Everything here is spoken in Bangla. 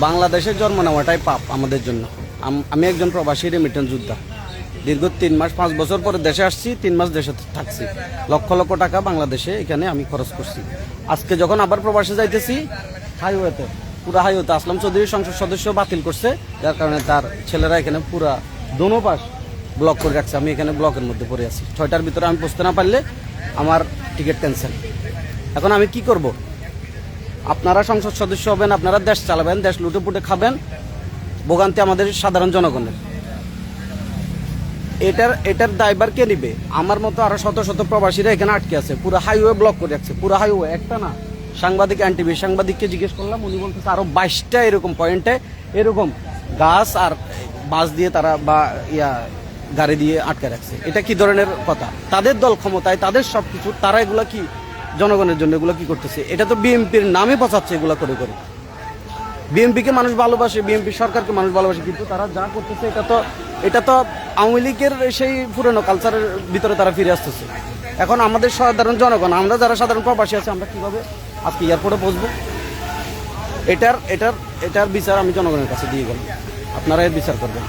বাংলাদেশে জন্ম নেওয়াটাই পাপ আমাদের জন্য। আমি একজন প্রবাসী রেমিটেন্স যোদ্ধা। দীর্ঘ 3 মাস 5 বছর পরে দেশে আসছি, 3 মাস দেশে থাকছি, লক্ষ লক্ষ টাকা বাংলাদেশে এখানে আমি খরচ করছি। আজকে যখন আবার প্রবাসে যাইতেছি, হাইওয়েতে পুরা হাইওয়েতে আসলাম চৌধুরী সংসদ সদস্য বাতিল করছে, যার কারণে তার ছেলেরা এখানে পুরা দোনো পাশ ব্লক করে রাখছে। আমি এখানে ব্লকের মধ্যে পড়ে আছি। 6টার ভিতরে আমি পৌঁছতে না পারলে আমার টিকিট ক্যান্সেল। এখন আমি কি করব? আপনারা সংসদ সদস্য হবেন, আপনারা দেশ চালাবেন, দেশ লুটে পুটে খাবেন, ভোগান্তি আমাদের সাধারণ জনগণের। এটার দায়ভার কে নিবে? আমার মতো আরো শত শত প্রবাসীরা এখানে আটকে আছে, পুরো হাইওয়ে ব্লক করে রাখছে, পুরো হাইওয়ে। একটা না, সাংবাদিক এনটিভি সাংবাদিককে জিজ্ঞেস করলাম, উনি বলতেছে আরো 22টা এরকম পয়েন্টে এরকম গাছ আর বাস দিয়ে তারা বা গাড়ি দিয়ে আটকে রাখছে। এটা কি ধরনের কথা? তাদের দল ক্ষমতায়, তাদের সবকিছু, তারা এগুলা কি জনগণের জন্য এগুলো কি করতেছে? এটা তো বিএনপির নামে পচাচ্ছে এগুলা করে করে। বিএনপিকে মানুষ ভালোবাসে, বিএনপি সরকারকে মানুষ ভালোবাসে, কিন্তু তারা যা করতেছে এটা তো আওয়ামী লীগের সেই পুরনো কালচারের ভিতরে তারা ফিরে আসতেছে। এখন আমাদের সাধারণ জনগণ, আমরা যারা সাধারণ প্রবাসী আছে, আমরা কিভাবে আজকে এয়ারপোর্টে পৌঁছবো? এটার বিচার আমি জনগণের কাছে দিয়ে গেলাম, আপনারা এর বিচার করবেন।